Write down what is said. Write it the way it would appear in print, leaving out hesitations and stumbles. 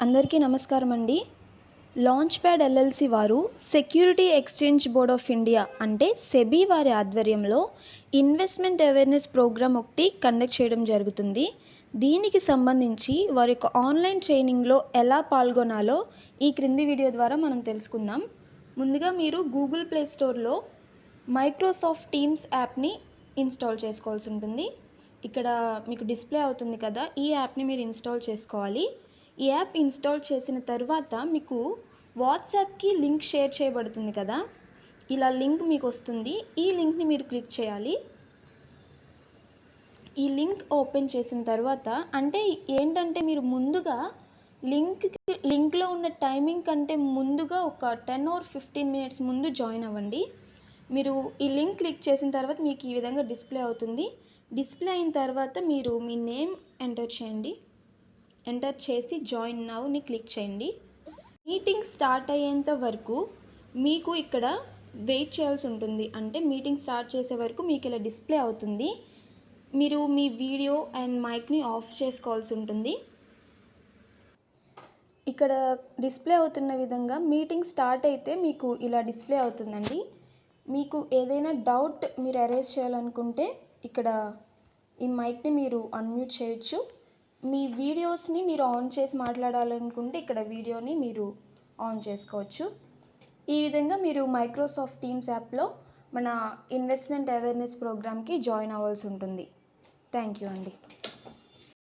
అందరికీ నమస్కారం అండి. లాంచ్ ప్యాడ్ ఎల్ఎల్సి వారు security exchange board of India అంటే సెబీ వారి ఆధ్వర్యంలో ఇన్వెస్ట్మెంట్ అవేర్నెస్ ప్రోగ్రామ్ ఒకటి కండక్ట్ చేయడం జరుగుతుంది. దీనికి సంబంధించి వారి యొక్క ఆన్లైన్ ట్రైనింగ్లో ఎలా పాల్గొనాలో ఈ క్రింది వీడియో ద్వారా మనం తెలుసుకుందాం. ముందుగా మీరు గూగుల్ ప్లే స్టోర్లో మైక్రోసాఫ్ట్ టీమ్స్ యాప్ని ఇన్స్టాల్ చేసుకోవాల్సి ఉంటుంది. ఇక్కడ మీకు డిస్ప్లే అవుతుంది కదా, ఈ యాప్ని మీరు ఇన్స్టాల్ చేసుకోవాలి. ఈ యాప్ ఇన్స్టాల్ చేసిన తర్వాత మీకు వాట్సాప్కి లింక్ షేర్ చేయబడుతుంది కదా, ఇలా లింక్ మీకు వస్తుంది. ఈ లింక్ని మీరు క్లిక్ చేయాలి. ఈ లింక్ ఓపెన్ చేసిన తర్వాత అంటే ఏంటంటే మీరు ముందుగా లింక్లో ఉన్న టైమింగ్ కంటే ముందుగా ఒక 10 or 15 minutes ముందు జాయిన్ అవ్వండి. మీరు ఈ లింక్ క్లిక్ చేసిన తర్వాత మీకు ఈ విధంగా డిస్ప్లే అవుతుంది. డిస్ప్లే అయిన తర్వాత మీరు మీ నేమ్ ఎంటర్ చేయండి. ఎంటర్ చేసి జాయిన్ నౌని క్లిక్ చేయండి. మీటింగ్ స్టార్ట్ అయ్యేంత వరకు మీకు ఇక్కడ వెయిట్ చేయాల్సి ఉంటుంది. అంటే మీటింగ్ స్టార్ట్ చేసే వరకు మీకు ఇలా డిస్ప్లే అవుతుంది. మీరు మీ వీడియో అండ్ మైక్ని ఆఫ్ చేసుకోవాల్సి ఉంటుంది. ఇక్కడ డిస్ప్లే అవుతున్న విధంగా మీటింగ్ స్టార్ట్ అయితే మీకు ఇలా డిస్ప్లే అవుతుందండి. మీకు ఏదైనా డౌట్ మీరు అరేజ్ చేయాలనుకుంటే ఇక్కడ ఈ మైక్ని మీరు అన్మ్యూట్ చేయొచ్చు. మీ వీడియోస్ని మీరు ఆన్ చేసి మాట్లాడాలనుకుంటే ఇక్కడ వీడియోని మీరు ఆన్ చేసుకోవచ్చు. ఈ విధంగా మీరు మైక్రోసాఫ్ట్ టీమ్స్ యాప్లో మన ఇన్వెస్ట్మెంట్ అవేర్నెస్ ప్రోగ్రామ్కి జాయిన్ అవ్వాల్సి ఉంటుంది. థ్యాంక్ యూ అండి.